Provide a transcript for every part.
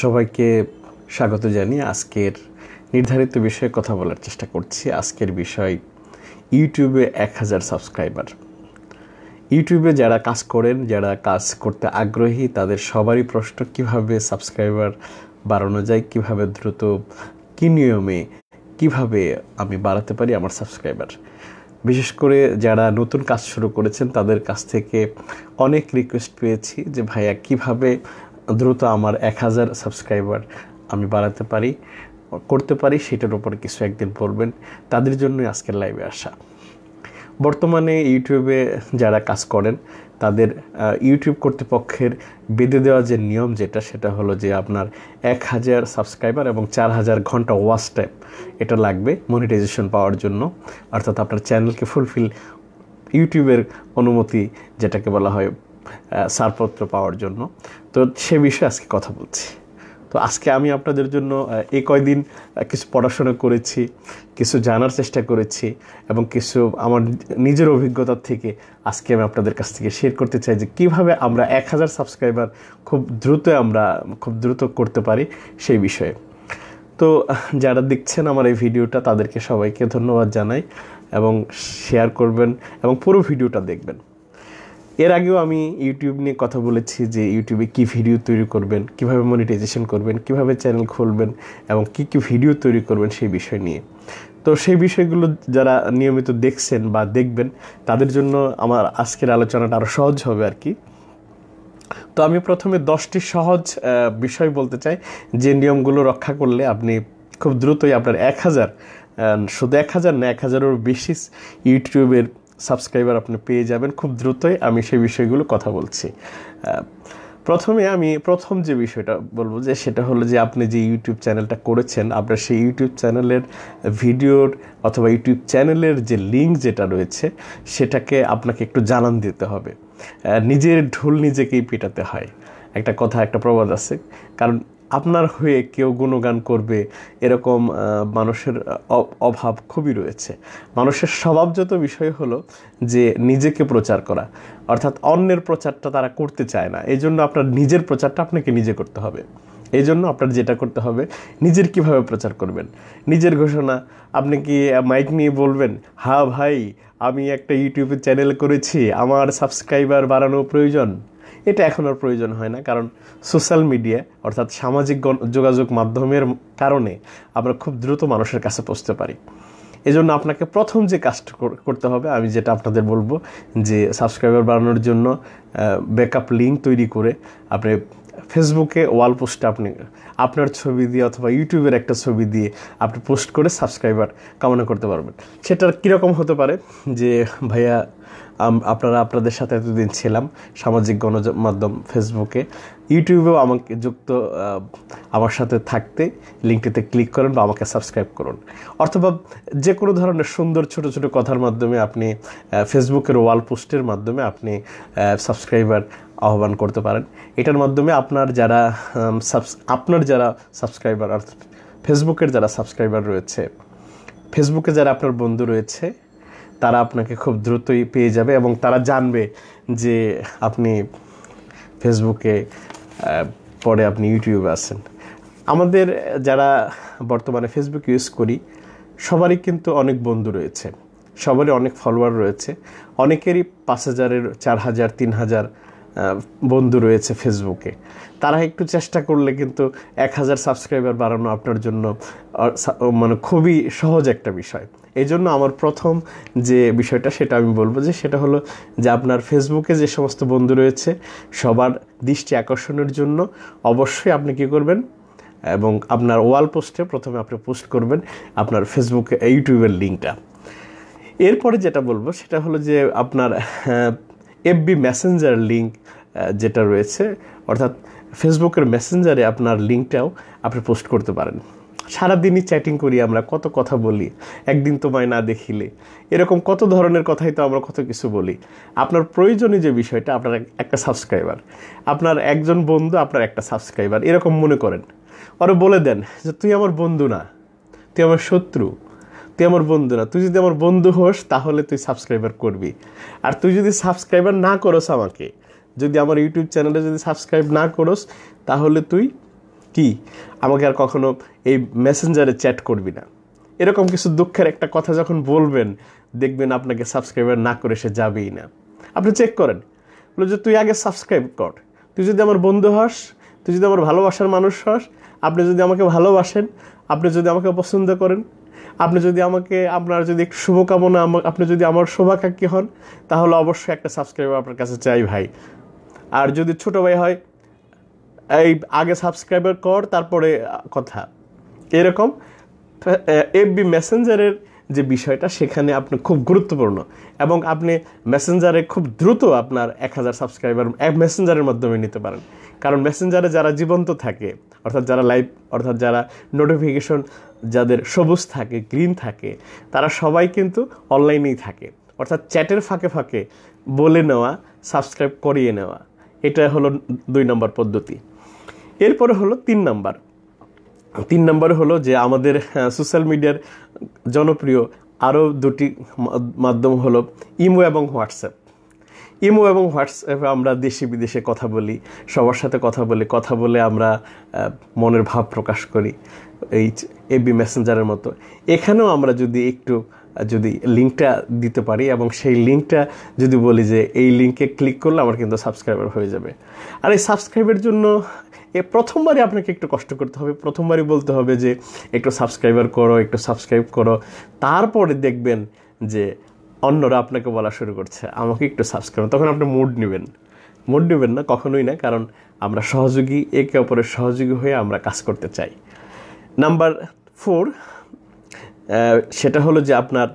সবাইকে স্বাগত জানিয়ে আজকের নির্ধারিত বিষয়ে কথা বলার চেষ্টা করছি। আজকের বিষয় ইউটিউবে 1000 সাবস্ক্রাইবার। ইউটিউবে যারা কাজ করেন, যারা কাজ করতে আগ্রহী, তাদের সবারই প্রশ্ন কিভাবে সাবস্ক্রাইবার বাড়ানো যায়, কিভাবে দ্রুত, কী নিয়মে, কিভাবে আমি বাড়াতে পারি আমার সাবস্ক্রাইবার। বিশেষ করে যারা নতুন কাজ শুরু করেছেন তাদের কাছ থেকে অনেক রিকোয়েস্ট পেয়েছি যে ভাইয়া কিভাবে দ্রুত আমার 1000 সাবস্ক্রাইবার আমি বাড়াতে পারি, করতে পারি, সেটার উপরে কিছু একদিন বলবেন। তাদের জন্যই আজকের লাইভে আসা। বর্তমানে ইউটিউবে যারা কাজ করেন তাদের ইউটিউব কর্তৃপক্ষের বেঁধে দেওয়া যে নিয়ম সেটা হলো যে আপনার 1000 সাবস্ক্রাইবার এবং 4000 ঘন্টা ওয়াচ টাইম এটা লাগবে মনিটাইজেশন পাওয়ার জন্য, অর্থাৎ আপনার চ্যানেলকে ফুলফিল ইউটিউবের অনুমতি যেটাকে বলা হয় ছাড়পত্র পাওয়ার জন্য। তো সে বিষয়ে আজকে কথা বলছি। তো আজকে আমি আপনাদের জন্য এই কয়দিন কিছু পড়াশোনা করেছি, কিছু জানার চেষ্টা করেছি এবং কিছু আমার নিজের অভিজ্ঞতার থেকে আজকে আমি আপনাদের কাছ থেকে শেয়ার করতে চাই যে কীভাবে আমরা 1000 সাবস্ক্রাইবার খুব দ্রুত করতে পারি সেই বিষয়ে। তো যারা দেখছেন আমার এই ভিডিওটা তাদেরকে সবাইকে ধন্যবাদ জানাই এবং শেয়ার করবেন এবং পুরো ভিডিওটা দেখবেন। এর আগেও আমি ইউটিউব নিয়ে কথা বলেছি যে ইউটিউবে কী ভিডিও তৈরি করবেন, কিভাবে মনিটাইজেশন করবেন, কিভাবে চ্যানেল খুলবেন এবং কী ভিডিও তৈরি করবেন সেই বিষয় নিয়ে। তো সেই বিষয়গুলো যারা নিয়মিত দেখছেন বা দেখবেন তাদের জন্য আমার আজকের আলোচনাটা আরও সহজ হবে আর কি। তো আমি প্রথমে 10টি সহজ বিষয় বলতে চাই যে নিয়মগুলো রক্ষা করলে আপনি খুব দ্রুতই আপনার 1000, শুধু 1000 না 1000-এরও বেশি ইউটিউবের সাবস্ক্রাইবার আপনি পেয়ে যাবেন খুব দ্রুতই। আমি সেই বিষয়গুলো কথা বলছি। প্রথম যে বিষয়টা বলবো যে সেটা হলো যে আপনি যে ইউটিউব চ্যানেলটা করেছেন, আপনার সেই ইউটিউব চ্যানেলের ভিডিওর অথবা ইউটিউব চ্যানেলের যে লিঙ্ক যেটা রয়েছে সেটাকে আপনাকে একটু জানান দিতে হবে। নিজের ঢোল নিজেকেই পেটাতে হয়, একটা প্রবাদ আছে। কারণ আপনার হয়ে কেউ গুণগান করবে এরকম মানুষের অভাব খুবই রয়েছে। মানুষের স্বভাবজাত বিষয় হলো যে নিজেকে প্রচার করা, অর্থাৎ অন্যের প্রচারটা তারা করতে চায় না। এই জন্য আপনার নিজের প্রচারটা আপনাকে নিজে করতে হবে। এই জন্য আপনার যেটা করতে হবে, নিজের কিভাবে প্রচার করবেন, নিজের ঘোষণা। আপনি কি মাইক নিয়ে বলবেন, হ্যাঁ ভাই আমি একটা ইউটিউবের চ্যানেল করেছি, আমার সাবস্ক্রাইবার বাড়ানো প্রয়োজন? এটা এখন আর প্রয়োজন হয় না, কারণ সোশ্যাল মিডিয়া অর্থাৎ সামাজিক যোগাযোগ মাধ্যমের কারণে আমরা খুব দ্রুত মানুষের কাছে পৌঁছতে পারি। এজন্য আপনাকে প্রথম যে কাজটা করতে হবে, আমি যেটা আপনাদের বলবো, যে সাবস্ক্রাইবার বাড়ানোর জন্য ব্যাকআপ লিঙ্ক তৈরি করে আপনি ফেসবুকে ওয়াল পোস্টে আপনি আপনার ছবি দিয়ে অথবা ইউটিউবের একটা ছবি দিয়ে আপনি পোস্ট করে সাবস্ক্রাইবার কামনা করতে পারবেন। সেটা কীরকম হতে পারে যে ভাইয়া আপনাদের সাথে এতদিন ছিলাম সামাজিক গণমাধ্যম ফেসবুকে, ইউটিউবেও আমাকে আমার সাথে থাকতে লিঙ্কটিতে ক্লিক করেন বা আমাকে সাবস্ক্রাইব করুন। অথবা যে কোনো ধরনের সুন্দর ছোট ছোট কথার মাধ্যমে আপনি ফেসবুকের ওয়াল পোস্টের মাধ্যমে আপনি সাবস্ক্রাইবার আহ্বান করতে পারেন। এটার মাধ্যমে আপনার যারা সাবস্ক্রাইবার অর্থাৎ ফেসবুকের যারা সাবস্ক্রাইবার রয়েছে, ফেসবুকে যারা আপনার বন্ধু রয়েছে, তারা আপনাকে খুব দ্রুতই পেয়ে যাবে এবং তারা জানবে যে আপনি ফেসবুকে পরে আপনি ইউটিউবে আছেন। আমাদের যারা বর্তমানে ফেসবুক ইউজ করি সবারই কিন্তু অনেক বন্ধু রয়েছে, সবারই অনেক ফলোয়ার রয়েছে, অনেকেরই 5000-এর 4000, 3000 বন্ধু রয়েছে ফেসবুকে। তারা একটু চেষ্টা করলে কিন্তু 1000 সাবস্ক্রাইবার বাড়ানো আপনার জন্য মানে খুবই সহজ একটা বিষয়। এই জন্য আমার প্রথম যে বিষয়টা সেটা আমি বলবো যে সেটা হলো যে আপনার ফেসবুকে যে সমস্ত বন্ধু রয়েছে সবার দৃষ্টি আকর্ষণের জন্য অবশ্যই আপনি কী করবেন, এবং আপনার ওয়াল পোস্টে প্রথমে আপনি পোস্ট করবেন আপনার ফেসবুকে ইউটিউবের লিঙ্কটা। এরপরে যেটা বলবো সেটা হলো যে আপনার এফবি মেসেঞ্জার লিঙ্ক যেটা রয়েছে, অর্থাৎ ফেসবুকের মেসেঞ্জারে আপনার লিঙ্কটাও আপনি পোস্ট করতে পারেন। সারাদিনই চ্যাটিং করি আমরা, কত কথা বলি, একদিন তোমায় না দেখিলে, এরকম কত ধরনের কথাই তো আমরা কত কিছু বলি। আপনার প্রয়োজনীয় যে বিষয়টা, আপনার একটা সাবস্ক্রাইবার, আপনার একজন বন্ধু, আপনার একটা সাবস্ক্রাইবার, এরকম মনে করেন। ওরা বলে দেন যে তুই আমার বন্ধু না, তুই আমার শত্রু, তুই আমার বন্ধু না। তুই যদি আমার বন্ধু হোস তাহলে তুই সাবস্ক্রাইবার করবি, আর তুই যদি সাবস্ক্রাইবার না করস, আমাকে যদি আমার ইউটিউব চ্যানেলে যদি সাবস্ক্রাইব না করস, তাহলে তুই কি আমাকে আর কখনো এই মেসেঞ্জারে চ্যাট করবি না, এরকম কিছু দুঃখের একটা কথা যখন বলবেন, দেখবেন আপনাকে সাবস্ক্রাইবার না করে সে যাবেই না। আপনি চেক করেন, বলে যে তুই আগে সাবস্ক্রাইব কর, তুই যদি আমার বন্ধু হস, তুই যদি আমার ভালোবাসার মানুষ হস, আপনি যদি আমাকে ভালোবাসেন, আপনি যদি আমাকে পছন্দ করেন, আপনি যদি আমাকে, আপনার যদি একটু শুভকামনা, আপনি যদি আমার শুভাকাঙ্ক্ষী হন, তাহলে অবশ্যই একটা সাবস্ক্রাইবার আপনার কাছে চাই ভাই। আর যদি ছোটো ভাই হয়, এই আগে সাবস্ক্রাইবার কর তারপরে কথা, এরকম। এফবি মেসেঞ্জারের যে বিষয়টা, সেখানে আপনি খুব গুরুত্বপূর্ণ, এবং আপনি মেসেঞ্জারে খুব দ্রুত আপনার 1000 সাবস্ক্রাইবার মেসেঞ্জারের মাধ্যমে নিতে পারেন। কারণ মেসেঞ্জারে যারা জীবন্ত থাকে, অর্থাৎ যারা লাইভ, অর্থাৎ যারা নোটিফিকেশন যাদের সবুজ থাকে, গ্রিন থাকে, তারা সবাই কিন্তু অনলাইনেই থাকে। অর্থাৎ চ্যাটের ফাঁকে ফাঁকে বলে নেওয়া, সাবস্ক্রাইব করিয়ে নেওয়া, এটা হলো 2 নম্বর পদ্ধতি। এরপরে হলো 3 নম্বর। 3 নম্বরে হলো যে আমাদের সোশ্যাল মিডিয়ার জনপ্রিয় আরও 2টি মাধ্যম হলো ইমো এবং হোয়াটসঅ্যাপ। ইমো এবং হোয়াটসঅ্যাপে আমরা দেশে বিদেশে কথা বলি, সবার সাথে কথা বলে আমরা মনের ভাব প্রকাশ করি, এই এফবি মেসেঞ্জারের মতো। এখানেও আমরা যদি লিঙ্কটা দিতে পারি, এবং সেই লিঙ্কটা যদি বলি যে এই লিঙ্কে ক্লিক করলে আমার কিন্তু সাবস্ক্রাইবার হয়ে যাবে। আর এই সাবস্ক্রাইবের জন্য প্রথমবারই আপনাকে একটু কষ্ট করতে হবে, প্রথমবারই বলতে হবে যে একটু সাবস্ক্রাইব করো। তারপরে দেখবেন যে অন্যরা আপনাকে বলা শুরু করছে আমাকে একটু সাবস্ক্রাইব, তখন আপনি মুড নেবেন না, কখনোই না, কারণ আমরা সহযোগী, একে অপরের সহযোগী হয়ে আমরা কাজ করতে চাই। নাম্বার 4, সেটা হলো যে আপনার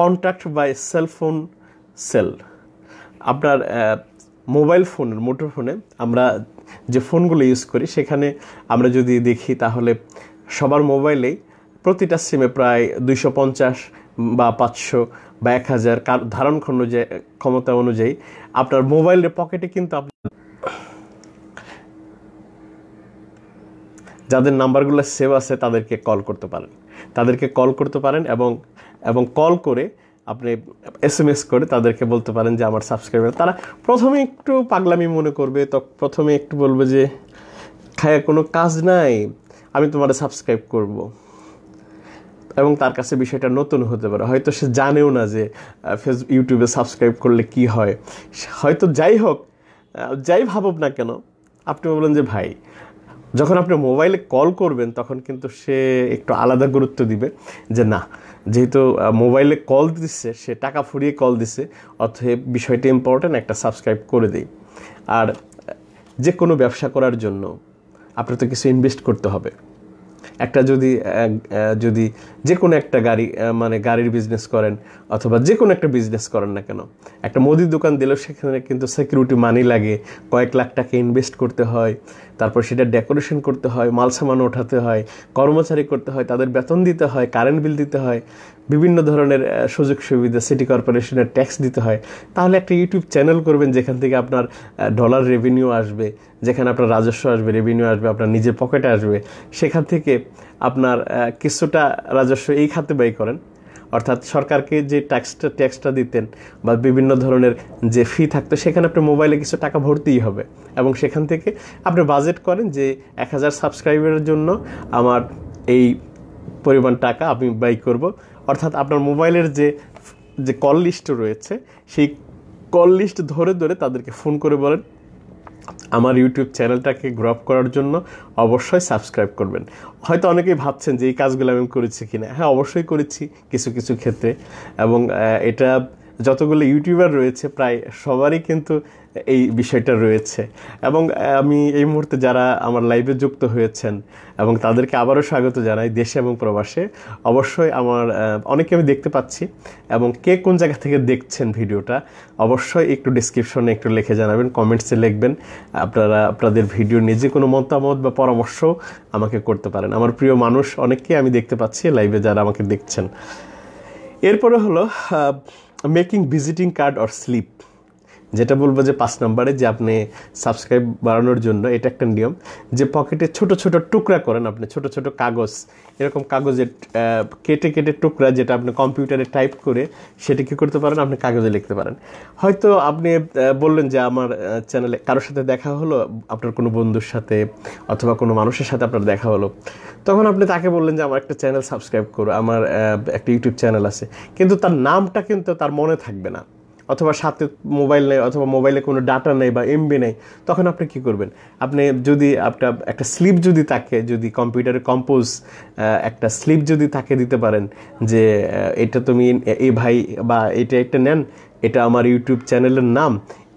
কন্ট্যাক্ট বাই সেলফোন সেল। আপনার মোবাইল ফোনের, মোটর ফোনে আমরা যে ফোনগুলো ইউজ করি, সেখানে আমরা যদি দেখি তাহলে সবার মোবাইলেই প্রতিটা সিমে প্রায় 250 বা 500 বা 1000 ধারণ ক্ষমতা অনুযায়ী আপনার মোবাইলের পকেটে কিন্তু যাদের নাম্বারগুলো সেভ আছে তাদেরকে কল করতে পারেন, এবং কল করে আপনি SMS করে তাদেরকে বলতে পারেন যে আমার সাবস্ক্রাইবার। তারা প্রথমে একটু পাগলামি মনে করবে, তো প্রথমে একটু বলবে যে খায়া কোনো কাজ নাই, আমি তোমার সাবস্ক্রাইব করব, এবং তার কাছে বিষয়টা নতুন হতে পারে, হয়তো সে জানেও না যে ইউটিউবে সাবস্ক্রাইব করলে কি হয়। হয়তো যাই ভাবুক না কেন, আপনি বললেন যে ভাই, যখন আপনি মোবাইলে কল করবেন তখন কিন্তু সে একটু আলাদা গুরুত্ব দিবে যে না, যেহেতু মোবাইলে কল দিচ্ছে, সে টাকা ফুরিয়ে কল দিচ্ছে, অতএব বিষয়টা ইম্পর্ট্যান্ট, একটা সাবস্ক্রাইব করে দেই। আর যে কোনো ব্যবসা করার জন্য আপনার তো কিছু ইনভেস্ট করতে হবে। একটা যদি যে কোনো একটা গাড়ির বিজনেস করেন, অথবা যে কোনো একটা বিজনেস করেন না কেন, একটা মুদির দোকান দিলেও সেখানে কিন্তু সিকিউরিটি মানি লাগে, কয়েক লাখ টাকা ইনভেস্ট করতে হয়, তারপর সেটা ডেকোরেশন করতে হয়, মাল সামান ওঠাতে হয়, কর্মচারী করতে হয়, তাদের বেতন দিতে হয়, কারেন্ট বিল দিতে হয়, বিভিন্ন ধরনের সুযোগ সুবিধা, সিটি কর্পোরেশনের ট্যাক্স দিতে হয়। তাহলে একটা ইউটিউব চ্যানেল করবেন যেখান থেকে আপনার ডলার রেভিনিউ আসবে, যেখানে আপনার রাজস্ব আসবে, রেভিনিউ আসবে, আপনার নিজের পকেটে আসবে, সেখান থেকে আপনার কিছুটা রাজস্ব এই খাতে ব্যয় করেন। অর্থাৎ সরকারকে যে ট্যাক্সটা দিতেন বা বিভিন্ন ধরনের যে ফি থাকতো, সেখানে আপনার মোবাইলে কিছু টাকা ভরতেই হবে, এবং সেখান থেকে আপনি বাজেট করেন যে 1000 সাবস্ক্রাইবারের জন্য আমার এই পরিমাণ টাকা আমি ব্যয় করব। অর্থাৎ আপনার মোবাইলের যে কল লিস্ট রয়েছে, সেই কল লিস্ট ধরে তাদেরকে ফোন করে বলেন আমার ইউটিউব চ্যানেলটাকে গ্রো আপ করার জন্য অবশ্যই সাবস্ক্রাইব করবেন। হয়তো অনেকেই ভাবছেন যে এই কাজগুলো আমি করেছি কিনা। হ্যাঁ, অবশ্যই করেছি কিছু ক্ষেত্রে, এবং এটা যতগুলো ইউটিউবার রয়েছে প্রায় সবারই কিন্তু এই বিষয়টা রয়েছে। এবং আমি এই মুহূর্তে যারা আমার লাইভে যুক্ত হয়েছেন এবং তাদেরকে আবারও স্বাগত জানাই দেশে এবং প্রবাসে। অবশ্যই আমার অনেকে আমি দেখতে পাচ্ছি, এবং কে কোন জায়গা থেকে দেখছেন ভিডিওটা অবশ্যই একটু ডেসক্রিপশনে একটু লিখে জানাবেন, কমেন্টসে লিখবেন। আপনাদের ভিডিও নিয়ে যে কোনো মতামত বা পরামর্শ আমাকে করতে পারেন। আমার প্রিয় মানুষ অনেককেই আমি দেখতে পাচ্ছি লাইভে যারা আমাকে দেখছেন। এরপরে হলো making visiting card or slip. যেটা বলবো যে 5 নম্বরে যে আপনি সাবস্ক্রাইব বাড়ানোর জন্য এটা একটা নিয়ম যে পকেটে ছোট ছোট টুকরা করেন আপনি, ছোট ছোট কাগজ, এরকম কাগজের কেটে কেটে টুকরা, যেটা আপনি কম্পিউটারে টাইপ করে সেটা কী করতে পারেন, আপনি কাগজে লিখতে পারেন। হয়তো আপনি বললেন যে আমার চ্যানেলে কারোর সাথে দেখা হলো, আপনার কোনো বন্ধুর সাথে অথবা কোনো মানুষের সাথে আপনার দেখা হলো, তখন আপনি তাকে বললেন যে আমার একটা চ্যানেল সাবস্ক্রাইব করো, আমার একটা ইউটিউব চ্যানেল আছে, কিন্তু তার নামটা কিন্তু তার মনে থাকবে না, অথবা সাথে মোবাইল নেই, অথবা মোবাইলে কোনো ডাটা নেই বা এমবি নেই, তখন আপনি কি করবেন? আপনি যদি আপনার একটা স্লিপ যদি তাকে, যদি কম্পিউটারে কম্পোজ একটা স্লিপ যদি তাকে দিতে পারেন যে এটা তুমি এই ভাই বা এটা একটা নেন, এটা আমার ইউটিউব চ্যানেলের নাম,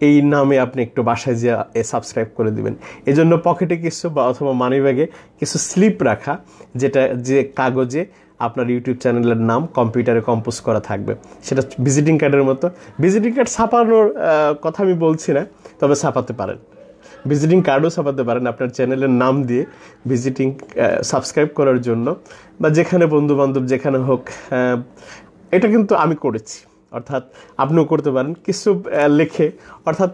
এই নামে আপনি একটু বাসায় যে সাবস্ক্রাইব করে দিবেন। এই জন্য পকেটে কিছু বা অথবা মানি ব্যাগে কিছু স্লিপ রাখা, যেটা যে কাগজে আপনার ইউটিউব চ্যানেলের নাম কম্পিউটারে কম্পোজ করা থাকবে, সেটা ভিজিটিং কার্ডের মতো। ভিজিটিং কার্ড ছাপানোর কথা আমি বলছি না, তবে ছাপাতে পারেন, ভিজিটিং কার্ডও ছাপাতে পারেন আপনার চ্যানেলের নাম দিয়ে ভিজিটিং সাবস্ক্রাইব করার জন্য, বা যেখানে বন্ধুবান্ধব যেখানে হোক। এটা কিন্তু আমি করেছি, অর্থাৎ আপনিও করতে পারেন। কিছু লেখে, অর্থাৎ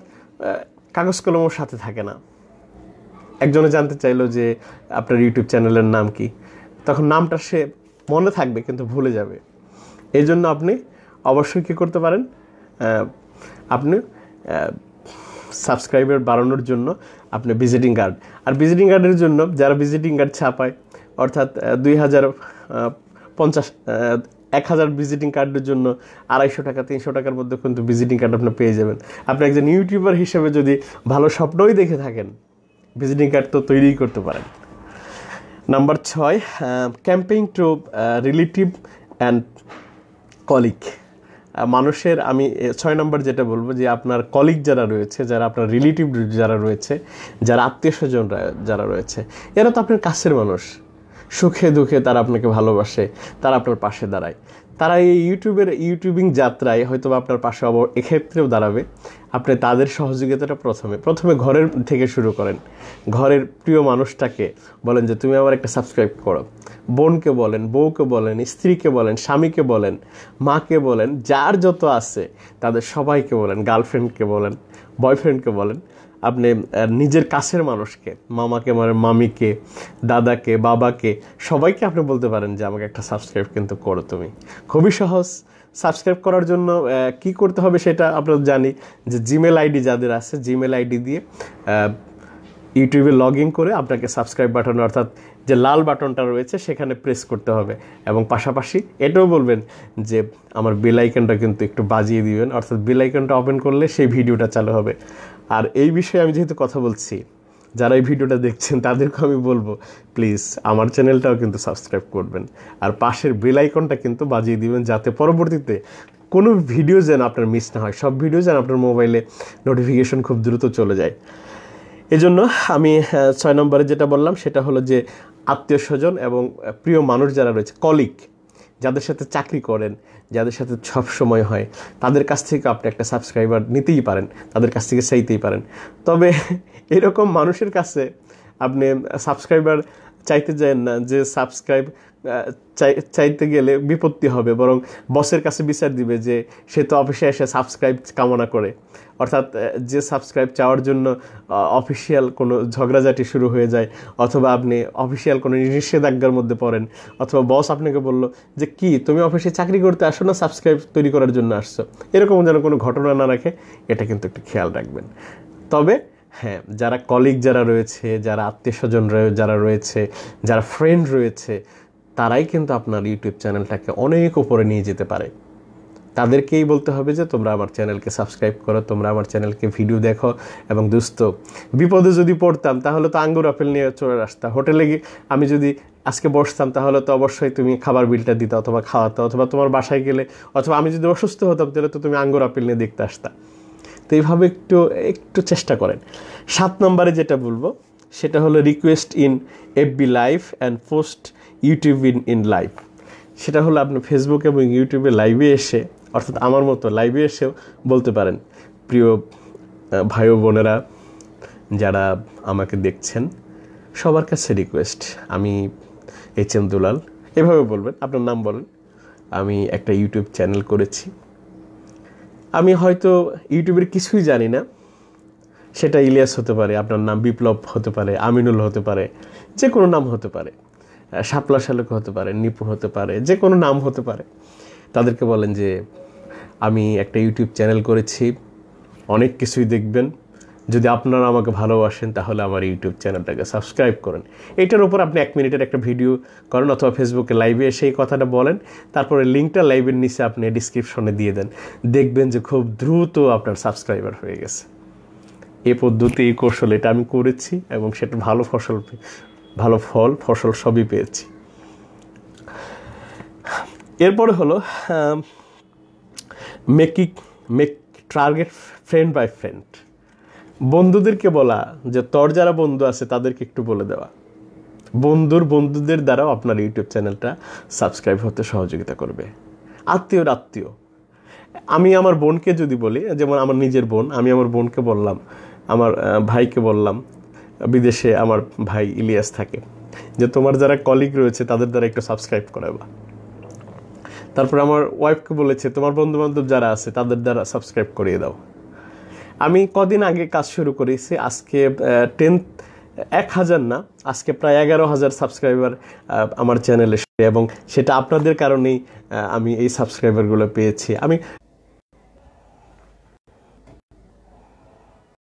কাগজ কলমের সাথে থাকে না। একজনে জানতে চাইলো যে আপনার ইউটিউব চ্যানেলের নাম কি, তখন নামটা সে মনে থাকবে কিন্তু ভুলে যাবে। এই জন্য আপনি অবশ্যই কী করতে পারেন, আপনি সাবস্ক্রাইবার বাড়ানোর জন্য আপনি ভিজিটিং কার্ড, আর ভিজিটিং কার্ডের জন্য যারা ভিজিটিং কার্ড ছাপায়, অর্থাৎ 1000 ভিজিটিং কার্ডের জন্য 250 টাকা 300 টাকার মধ্যে কিন্তু ভিজিটিং কার্ড আপনি পেয়ে যাবেন। আপনি একজন ইউটিউবার হিসেবে যদি ভালো স্বপ্নই দেখে থাকেন, ভিজিটিং কার্ড তো তৈরিই করতে পারেন। Number 6, campaign two relative and colleague. মানুষের আমি 6 নম্বর যেটা বলবো যে আপনার কলিগ যারা রয়েছে, যারা আপনার রিলেটিভ যারা রয়েছে, যারা আত্মীয় স্বজন যারা রয়েছে, এরা তো আপনার কাছের মানুষ। সুখে দুঃখে তারা আপনাকে ভালোবাসে, তারা আপনার পাশে দাঁড়ায়। তারা এই ইউটিউবিং যাত্রায় হয়তো আপনার পাশে এক্ষেত্রেও দাঁড়াবে। আপনি তাদের সহযোগিতাটা প্রথমে ঘরের থেকে শুরু করেন। ঘরের প্রিয় মানুষটাকে বলেন যে তুমি আমার একটা সাবস্ক্রাইব করো, বোনকে বলেন, বউকে বলেন, স্ত্রীকে বলেন, স্বামীকে বলেন, মাকে বলেন, যার যত আছে তাদের সবাইকে বলেন, গার্লফ্রেন্ডকে বলেন, বয়ফ্রেন্ডকে বলেন, আপনি নিজের কাছের মানুষকে, মামাকে মানে মামিকে, দাদাকে, বাবাকে, সবাইকে আপনি বলতে পারেন যে আমাকে একটা সাবস্ক্রাইব কিন্তু করো তুমি। খুবই সহজ। সাবস্ক্রাইব করার জন্য কি করতে হবে সেটা আপনারা জানি, যে জিমেল আইডি যাদের আছে, জিমেল আইডি দিয়ে ইউটিউবে লগ ইন করে আপনাকে সাবস্ক্রাইব বাটন, অর্থাৎ যে লাল বাটনটা রয়েছে সেখানে প্রেস করতে হবে, এবং পাশাপাশি এটাও বলবেন যে আমার বেল আইকনটা কিন্তু একটু বাজিয়ে দিবেন, অর্থাৎ বেল আইকনটা ওপেন করলে সেই ভিডিওটা চালু হবে। আর এই বিষয়ে আমি যেহেতু কথা বলছি, যারা এই ভিডিওটা দেখছেন তাদেরকে আমি বলবো প্লিজ আমার চ্যানেলটাও কিন্তু সাবস্ক্রাইব করবেন, আর পাশের বেল আইকনটা কিন্তু বাজিয়ে দিবেন, যাতে পরবর্তীতে কোনো ভিডিও যেন আপনার মিস না হয়, সব ভিডিও যেন আপনার মোবাইলে নোটিফিকেশন খুব দ্রুত চলে যায়। এজন্য আমি 6 নম্বরে যেটা বললাম সেটা হলো যে আত্মীয় স্বজন এবং প্রিয় মানুষ যারা রয়েছে, কলিগ, যাদের সাথে চাকরি করেন, যাদের সাথে সব সময় হয়, তাদের কাছ থেকে আপনি একটা সাবস্ক্রাইবার নিতেই পারেন, তাদের কাছ থেকে চাইতেই পারেন। তবে এরকম মানুষের কাছে আপনি সাবস্ক্রাইবার চাইতে যান না, যে সাবস্ক্রাইব চাইতে গেলে বিপত্তি হবে, বরং বসের কাছে বিচার দিবে যে সে তো অফিসে এসে সাবস্ক্রাইব কামনা করে, অর্থাৎ যে সাবস্ক্রাইব চাওয়ার জন্য অফিসিয়াল কোনো ঝগড়াঝাটি শুরু হয়ে যায়, অথবা আপনি অফিসিয়াল কোনো নিষেধাজ্ঞার মধ্যে পড়েন, অথবা বস আপনাকে বলল যে কি তুমি অফিসে চাকরি করতে আসো না, সাবস্ক্রাইব তৈরি করার জন্য আসছো, এরকম যেন কোনো ঘটনা না রাখে, এটা কিন্তু একটু খেয়াল রাখবেন। তবে হ্যাঁ, যারা কলিগ যারা রয়েছে, যারা আত্মীয় স্বজন যারা রয়েছে, যারা ফ্রেন্ড রয়েছে, তারাই কিন্তু আপনার ইউটিউব চ্যানেলটাকে অনেক উপরে নিয়ে যেতে পারে। তাদেরকেই বলতে হবে যে তোমরা আমার চ্যানেলকে সাবস্ক্রাইব করো, তোমরা আমার চ্যানেলকে ভিডিও দেখো। এবং দোস্ত, বিপদে যদি পড়তাম তাহলে তো আঙ্গুর আপেল নিয়ে চলে আসতাম হোটেলে গিয়ে। আমি যদি আজকে বসতাম তাহলে তো অবশ্যই তুমি খাবার বিলটা দিতে, অথবা খাওয়াতে, অথবা তোমার বাসায় গেলে, অথবা আমি যদি অসুস্থ হতাম তাহলে তো তুমি আঙ্গুর আপেল নিয়ে দেখতে আসতা। তো এইভাবে একটু চেষ্টা করেন। 7 নম্বরে যেটা বলবো সেটা হলো request in FB live and post YouTube in live. সেটা হলো আপনি ফেসবুক এবং ইউটিউবে লাইভে এসে, অর্থাৎ আমার মতো লাইভে এসেও বলতে পারেন, প্রিয় ভাই ও বোনেরা যারা আমাকে দেখছেন, সবার কাছে রিকোয়েস্ট, আমি HM দুলাল, এভাবে বলবেন, আপনার নাম বলেন, আমি একটা ইউটিউব চ্যানেল করেছি, আমি হয়তো ইউটিউবের কিছুই জানি না, সেটা ইলিয়াস হতে পারে, আপনার নাম বিপ্লব হতে পারে, আমিনুল হতে পারে, যে কোনো নাম হতে পারে, শাপলা শালুক হতে পারে, নিপু হতে পারে, যে কোনো নাম হতে পারে। তাদেরকে বলেন যে আমি একটা ইউটিউব চ্যানেল করেছি, অনেক কিছুই দেখবেন, যদি আপনারা আমাকে ভালোবাসেন তাহলে আমার ইউটিউব চ্যানেলটাকে সাবস্ক্রাইব করেন। এটার উপর আপনি 1 মিনিটের একটা ভিডিও করেন অথবা ফেসবুকে লাইভে সেই কথাটা বলেন, তারপরে লিঙ্কটা লাইভের নিচে আপনি ডিসক্রিপশনে দিয়ে দেন, দেখবেন যে খুব দ্রুত আপনার সাবস্ক্রাইবার হয়ে গেছে। এই পদ্ধতি, এই কৌশল, এটা আমি করেছি এবং সেটা ভালো ফসল সবই পেয়েছি। এরপরে হলো make target friend by friend. বন্ধুদেরকে বলা যে তোর যারা বন্ধু আছে তাদেরকে একটু বলে দেওয়া, বন্ধুদের দ্বারাও আপনার ইউটিউব চ্যানেলটা সাবস্ক্রাইব হতে সহযোগিতা করবে। আত্মীয়, আমি আমার বোনকে যদি বলি, যেমন আমার নিজের বোন, আমি আমার বোনকে বললাম, আমার ভাইকে বললাম, বিদেশে আমার ভাই ইলিয়াস থাকে, যে তোমার যারা কলিগ রয়েছে তাদের দ্বারা একটু সাবস্ক্রাইব করাবা। তারপর আমার ওয়াইফকে বলেছে তোমার বন্ধুবান্ধব যারা আছে তাদের দ্বারা সাবস্ক্রাইব করিয়ে দাও। আমি কদিন আগে কাজ শুরু করেছি, আজকে 1000 না, আজকে প্রায় 11,000 সাবস্ক্রাইবার আমার চ্যানেলে, এবং সেটা আপনাদের কারণেই আমি এই সাবস্ক্রাইবারগুলো পেয়েছি। আমি